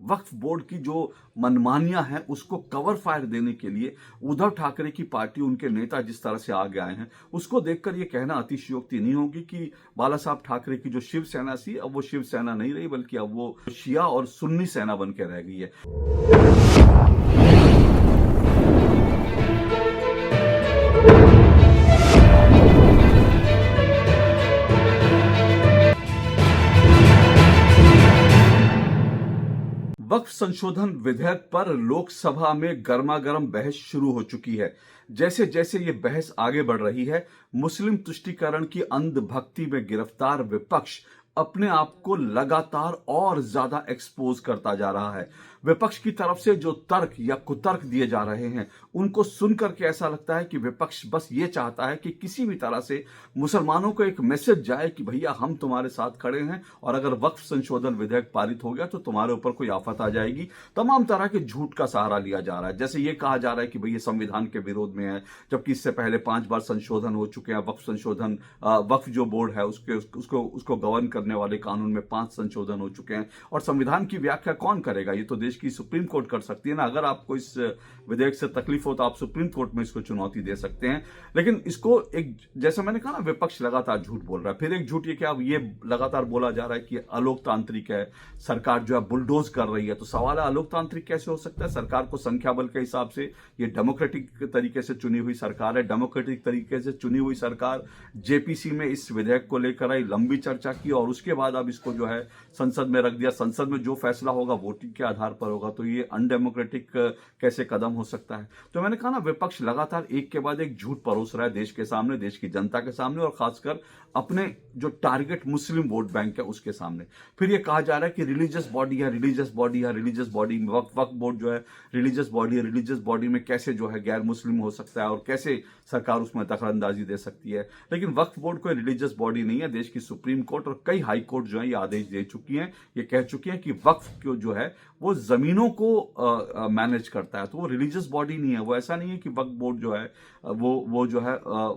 वक्फ board की जो मनमानियां हैं उसको कवर फायर देने के लिए उद्धव ठाकरे की पार्टी, उनके नेता जिस तरह से आगे आए हैं, उसको देखकर यह कहना अतिशयोक्ति नहीं होगी कि बाला साहब ठाकरे की जो शिवसेना थी अब वो शिवसेना नहीं रही, बल्कि अब वो शिया और सुन्नी सेना बन के रह गई है। वक्फ संशोधन विधेयक पर लोकसभा में गर्मागर्म बहस शुरू हो चुकी है। जैसे जैसे ये बहस आगे बढ़ रही है, मुस्लिम तुष्टीकरण की अंधभक्ति में गिरफ्तार विपक्ष अपने आप को लगातार और ज्यादा एक्सपोज करता जा रहा है। विपक्ष की तरफ से जो तर्क या कुतर्क दिए जा रहे हैं, उनको सुनकर के ऐसा लगता है कि विपक्ष बस ये चाहता है कि किसी भी तरह से मुसलमानों को एक मैसेज जाए कि भैया हम तुम्हारे साथ खड़े हैं, और अगर वक्फ संशोधन विधेयक पारित हो गया तो तुम्हारे ऊपर कोई आफत आ जाएगी। तमाम तरह के झूठ का सहारा लिया जा रहा है। जैसे ये कहा जा रहा है कि भैया संविधान के विरोध में है, जबकि इससे पहले 5 बार संशोधन हो चुके हैं। वक्फ संशोधन, वक्फ जो बोर्ड है उसको गवर्न करने वाले कानून में 5 संशोधन हो चुके हैं, और संविधान की व्याख्या कौन करेगा? ये तो देश की सुप्रीम कोर्ट कर सकती है ना। अगर आपको इस विधेयक से तकलीफ हो तो आप सुप्रीम कोर्ट में इसको चुनौती दे सकते हैं। लेकिन इसको एक, जैसे मैंने कहा ना, विपक्ष लगातार झूठ बोल रहा है। फिर एक झूठ ये कि अब ये लगातार बोला जा रहा है कि अलोकतांत्रिक है, सरकार जो है बुलडोज कर रही है। तो सवाल है, अलोकतांत्रिक कैसे हो सकता है? सरकार को संख्या बल के हिसाब से, ये डेमोक्रेटिक तरीके से चुनी हुई सरकार है। डेमोक्रेटिक तरीके से चुनी हुई सरकार जेपीसी में इस विधेयक को लेकर आई, लंबी चर्चा की, और उसके बाद अब इसको जो है संसद में रख दिया। संसद में जो फैसला होगा वोटिंग के आधार पर होगा। तो ये अनडेमोक्रेटिक कैसे कदम हो सकता है? तो मैंने कहा ना, विपक्ष लगातार एक के बाद एक झूठ परोस रहा है देश के सामने, देश की जनता के सामने, और खासकर अपने जो टारगेट मुस्लिम वोट बैंक है उसके सामने। फिर ये कहा जा रहा है कि रिलीजियस बॉडी है, रिलीजियस बॉडी है, रिलीजियस बॉडी, वक्फ बोर्ड जो है रिलीजियस बॉडी है, रिलीजियस बॉडी में कैसे जो है गैर मुस्लिम हो सकता है और कैसे सरकार उसमें दखलंदाजी दे सकती है? लेकिन वक्फ बोर्ड कोई रिलीजियस बॉडी नहीं है। देश की सुप्रीम कोर्ट और कई हाई कोर्ट जो है ये आदेश दे चुकी हैं, ये कह चुकी हैं कि वक्फ को जो है वो जमीनों को मैनेज करता है, तो वो रिलीजियस बॉडी नहीं है। वो ऐसा नहीं है कि वक्फ बोर्ड जो है वो जो है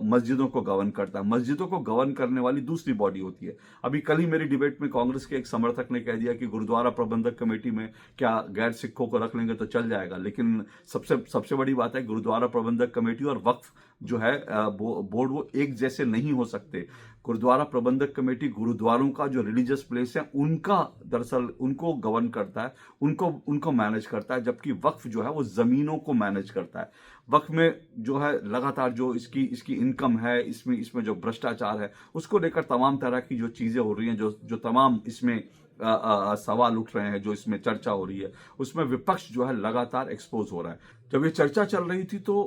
मस्जिदों को गवर्न करता है। मस्जिदों को गवर्न करने वाली दूसरी बॉडी होती है। अभी कल ही मेरी डिबेट में कांग्रेस के एक समर्थक ने कह दिया कि गुरुद्वारा प्रबंधक कमेटी में क्या गैर सिखों को रख लेंगे तो चल जाएगा। लेकिन सबसे बड़ी बात है, गुरुद्वारा प्रबंधक कमेटी और वक्फ जो है बोर्ड वो एक जैसे नहीं हो सकते। गुरुद्वारा प्रबंधक कमेटी गुरुद्वारों का जो रिलीजियस प्लेस है उनका, दरअसल उनको गवर्न करता है, उनको मैनेज करता है, जबकि वक्फ जो है वो जमीनों को मैनेज करता है। वक्फ में जो है लगातार जो इसकी इनकम है, इसमें जो भ्रष्टाचार है, उसको लेकर तमाम तरह की जो चीजें हो रही हैं, जो तमाम इसमें सवाल उठ रहे हैं, जो इसमें चर्चा हो रही है, उसमें विपक्ष जो है लगातार एक्सपोज हो रहा है। जब ये चर्चा चल रही थी तो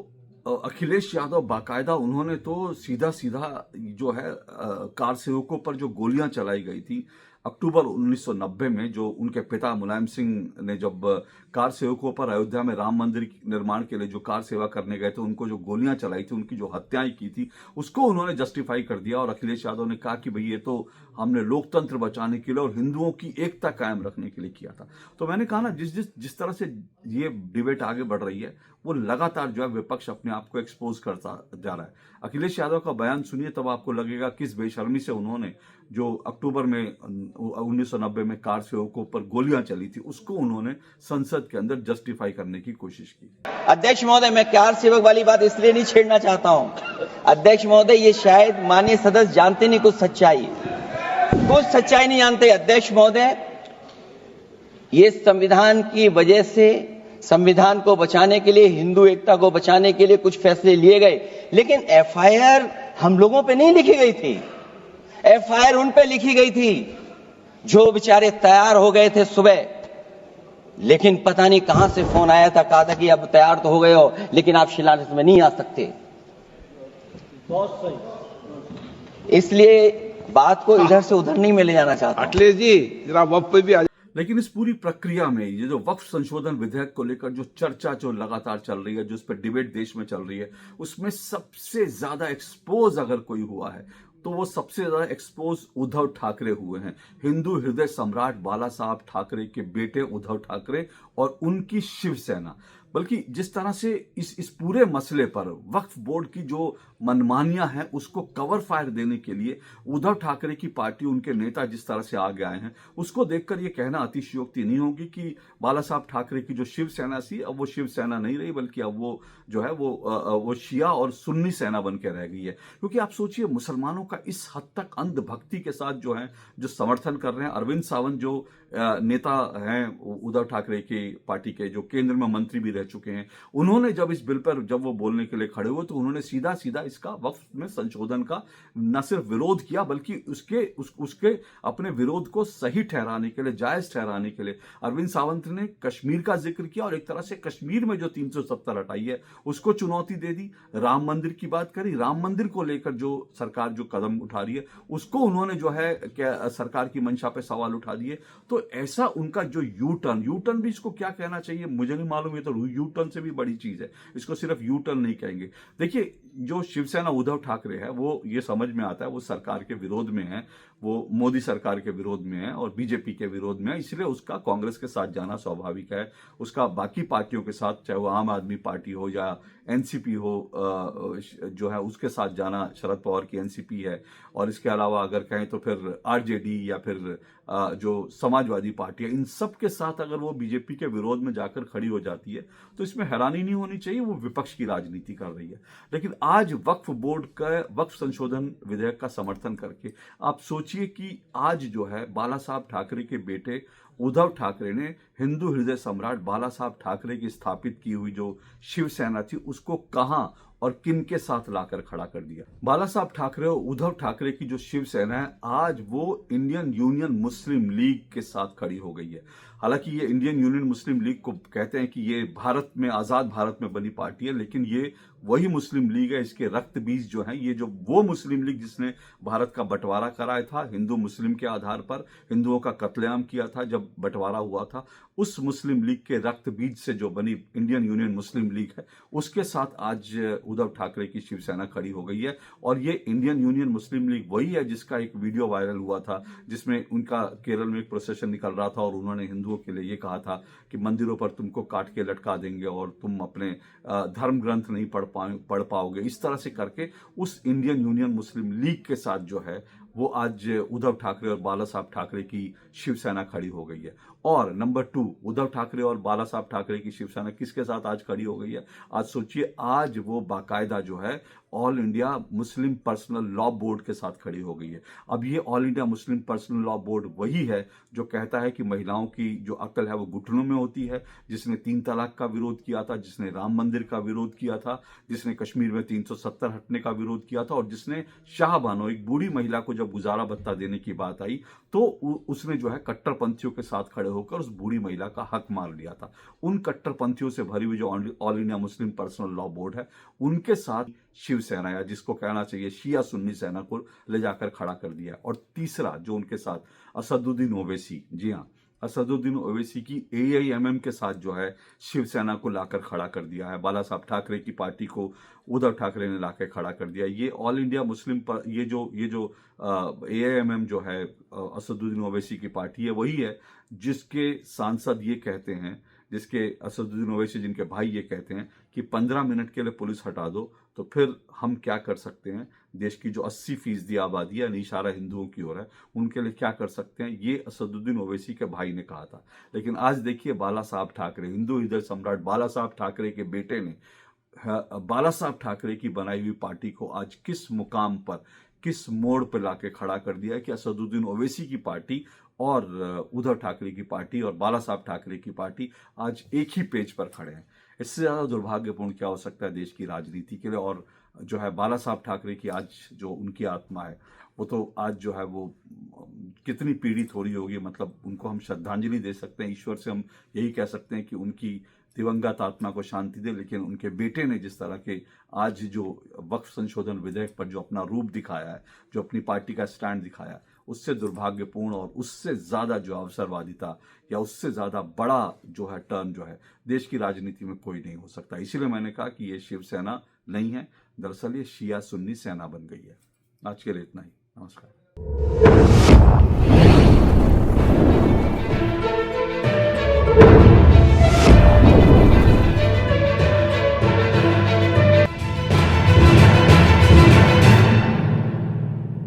अखिलेश यादव बाकायदा उन्होंने तो सीधा जो है कार सेवकों पर जो गोलियां चलाई गई थी अक्टूबर 1990 में, जो उनके पिता मुलायम सिंह ने जब कार सेवकों पर अयोध्या में राम मंदिर निर्माण के लिए जो कार सेवा करने गए थे, उनको जो गोलियां चलाई थी, उनकी जो हत्याएं की थी, उसको उन्होंने जस्टिफाई कर दिया। और अखिलेश यादव ने कहा कि भाई ये तो हमने लोकतंत्र बचाने के लिए और हिंदुओं की एकता कायम रखने के लिए किया था। तो मैंने कहा ना, जिस तरह से ये डिबेट आगे बढ़ रही है, वो लगातार जो है विपक्ष अपने आप को एक्सपोज करता जा रहा है। अखिलेश यादव का बयान सुनिए, तब आपको लगेगा किस बेशर्मी से उन्होंने जो अक्टूबर में 1990 में कार सेवकों पर गोलियां चली थी, उसको उन्होंने संसद के अंदर जस्टिफाई करने की कोशिश की। अध्यक्ष महोदय, मैं कार सेवक वाली बात इसलिए नहीं छेड़ना चाहता हूं। अध्यक्ष महोदय, ये शायद माननीय सदस्य जानते नहीं कुछ सच्चाई नहीं जानते। अध्यक्ष महोदय, ये संविधान की वजह से, संविधान को बचाने के लिए, हिंदू एकता को बचाने के लिए कुछ फैसले लिए गए, लेकिन एफआईआर हम लोगों पे नहीं लिखी गई थी। एफआईआर उन पे लिखी गई थी जो बेचारे तैयार हो गए थे सुबह, लेकिन पता नहीं कहां से फोन आया था, कहा था कि अब तैयार तो हो गए हो, लेकिन आप शिलान्यास में नहीं आ सकते। बहुत सही। इसलिए बात को इधर से उधर नहीं में ले जाना चाहता। अखिलेश जी, जरा वक्त पे भी लेकिन इस पूरी प्रक्रिया में ये जो वक्फ संशोधन विधेयक को लेकर जो चर्चा जो लगातार चल रही है, जो इस पर डिबेट देश में चल रही है, उसमें सबसे ज्यादा एक्सपोज अगर कोई हुआ है तो वो सबसे ज्यादा एक्सपोज उद्धव ठाकरे हुए हैं। हिंदू हृदय सम्राट बाला साहब ठाकरे के बेटे उद्धव ठाकरे और उनकी शिवसेना। बल्कि जिस तरह से इस पूरे मसले पर वक्फ बोर्ड की जो मनमानियां हैं उसको कवर फायर देने के लिए उद्धव ठाकरे की पार्टी, उनके नेता जिस तरह से आगे आए हैं, उसको देखकर यह कहना अतिशयोक्ति नहीं होगी कि बाला साहब ठाकरे की जो शिवसेना थी अब वो शिवसेना नहीं रही, बल्कि अब वो जो है वो शिया और सुन्नी सेना बन के रह गई है। क्योंकि आप सोचिए, मुसलमानों का इस हद तक अंधभक्ति के साथ जो समर्थन कर रहे हैं, अरविंद सावंत जो नेता हैं उद्धव ठाकरे की पार्टी के, जो केंद्र में मंत्री भी रह चुके हैं, उन्होंने जब इस बिल पर जब वो बोलने के लिए खड़े हुए तो उन्होंने सीधा सीधा इसका वक्फ में संशोधन का न सिर्फ विरोध किया, बल्कि उसके अपने विरोध को सही ठहराने के लिए, जायज ठहराने के लिए अरविंद सावंत ने कश्मीर का जिक्र किया और एक तरह से कश्मीर में जो 370 हटाई है उसको चुनौती दे दी। राम मंदिर की बात करी, राम मंदिर को लेकर जो सरकार जो कदम उठा रही है उसको उन्होंने जो है सरकार की मंशा पे सवाल उठा दिए। तो ऐसा उनका जो यू टर्न भी इसको क्या कहना चाहिए मुझे नहीं मालूम, ये तो यू टर्न से भी बड़ी चीज है, इसको सिर्फ यू टर्न नहीं कहेंगे। देखिए, जो शिवसेना उद्धव ठाकरे है वो ये समझ में आता है वो सरकार के विरोध में है, वो मोदी सरकार के विरोध में है और बीजेपी के विरोध में है, इसलिए उसका कांग्रेस के साथ जाना स्वाभाविक है। उसका बाकी पार्टियों के साथ, चाहे वो आम आदमी पार्टी हो या एनसीपी हो, जो है उसके साथ जाना, शरद पवार की एनसीपी है, और इसके अलावा अगर कहें तो फिर आरजेडी या फिर जो समाजवादी पार्टी है, इन सब के साथ अगर वो बीजेपी के विरोध में जाकर खड़ी हो जाती है तो इसमें हैरानी नहीं होनी चाहिए, वो विपक्ष की राजनीति कर रही है। लेकिन आज वक्फ बोर्ड का वक्फ संशोधन विधेयक का समर्थन करके आप सोचिए कि आज जो है बाला साहब ठाकरे के बेटे उद्धव ठाकरे ने हिंदू हृदय सम्राट बाला साहब ठाकरे की स्थापित की हुई जो शिवसेना थी उसको कहां और किन के साथ लाकर खड़ा कर दिया। बाला साहब ठाकरे और उद्धव ठाकरे की जो शिवसेना है आज वो इंडियन यूनियन मुस्लिम लीग के साथ खड़ी हो गई है। हालांकि ये इंडियन यूनियन मुस्लिम लीग को कहते हैं कि ये भारत में, आजाद भारत में बनी पार्टी है, लेकिन ये वही मुस्लिम लीग है, इसके रक्त बीज जो हैं, ये जो वो मुस्लिम लीग जिसने भारत का बंटवारा कराया था हिंदू मुस्लिम के आधार पर, हिंदुओं का कत्लेआम किया था जब बंटवारा हुआ था, उस मुस्लिम लीग के रक्त बीज से जो बनी इंडियन यूनियन मुस्लिम लीग है, उसके साथ आज उद्धव ठाकरे की शिवसेना खड़ी हो गई है। और ये इंडियन यूनियन मुस्लिम लीग वही है जिसका एक वीडियो वायरल हुआ था जिसमें उनका केरल में एक प्रोसेशन निकल रहा था और उन्होंने हिंदुओं के लिए ये कहा था कि मंदिरों पर तुमको काट के लटका देंगे और तुम अपने धर्म ग्रंथ नहीं पढ़ पाओगे। इस तरह से करके उस इंडियन यूनियन मुस्लिम लीग के साथ जो है वो आज उद्धव ठाकरे और बाला साहब ठाकरे की शिवसेना खड़ी हो गई है। और नंबर 2, उद्धव ठाकरे और बाला साहब ठाकरे की शिवसेना किसके साथ आज खड़ी हो गई है? आज सोचिए, आज वो बाकायदा जो है all India Muslim personal law board के साथ खड़ी हो गई है। अब ये all India Muslim personal law board वही है जो कहता है कि महिलाओं की जो अक्ल है वो घुटनों में होती है, जिसने 3 तलाक का विरोध किया था, जिसने राम मंदिर का विरोध किया था, जिसने कश्मीर में 370 हटने का विरोध किया था, और जिसने शाहबानो, एक बूढ़ी महिला को जब गुजारा भत्ता देने की बात आई तो उसने जो है कट्टरपंथियों के साथ खड़े होकर उस बूढ़ी महिला का हक मार लिया था। उन कट्टरपंथियों से भरी हुई जो all India Muslim personal law board है उनके साथ शिवसेना, या जिसको कहना चाहिए शिया सुन्नी सेना, को ले जाकर खड़ा कर दिया। और तीसरा जो उनके साथ असदुद्दीन ओवैसी, जी हाँ, असदुद्दीन ओवैसी की एआईएमएम के साथ जो है शिवसेना को लाकर खड़ा कर दिया है। बाला साहब ठाकरे की पार्टी को उद्धव ठाकरे ने लाकर खड़ा कर दिया। ये ऑल इंडिया मुस्लिम पर ये जो एआईएमएम जो है असदुद्दीन ओवैसी की पार्टी है, वही है जिसके सांसद ये कहते हैं, जिसके असदुद्दीन ओवैसी जिनके भाई ये कहते हैं कि 15 मिनट के लिए पुलिस हटा दो तो फिर हम क्या कर सकते हैं, देश की जो 80% आबादी है, इशारा हिंदुओं की ओर है, उनके लिए क्या कर सकते हैं, ये असदुद्दीन ओवैसी के भाई ने कहा था। लेकिन आज देखिए, बाला साहब ठाकरे, हिंदू हृदय सम्राट बाला साहब ठाकरे के बेटे ने बाला साहब ठाकरे की बनाई हुई पार्टी को आज किस मुकाम पर, किस मोड़ पर लाके खड़ा कर दिया है कि असदुद्दीन ओवैसी की पार्टी और उद्धव ठाकरे की पार्टी और बाला साहब ठाकरे की पार्टी आज एक ही पेज पर खड़े हैं। इससे ज्यादा दुर्भाग्यपूर्ण क्या हो सकता है देश की राजनीति के लिए। और जो है बाला साहब ठाकरे की आज जो उनकी आत्मा है वो तो आज जो है वो कितनी पीड़ित हो रही होगी, मतलब उनको हम श्रद्धांजलि दे सकते हैं, ईश्वर से हम यही कह सकते हैं कि उनकी दिवंगत आत्मा को शांति दे। लेकिन उनके बेटे ने जिस तरह के आज जो वक्फ संशोधन विधेयक पर जो अपना रूप दिखाया है, जो अपनी पार्टी का स्टैंड दिखाया, उससे दुर्भाग्यपूर्ण और उससे ज्यादा जो अवसरवादिता या उससे ज्यादा बड़ा जो है टर्न जो है देश की राजनीति में कोई नहीं हो सकता। इसीलिए मैंने कहा कि ये शिवसेना नहीं है, दरअसल ये शिया सुन्नी सेना बन गई है। आज के लिए इतना ही। नमस्कार।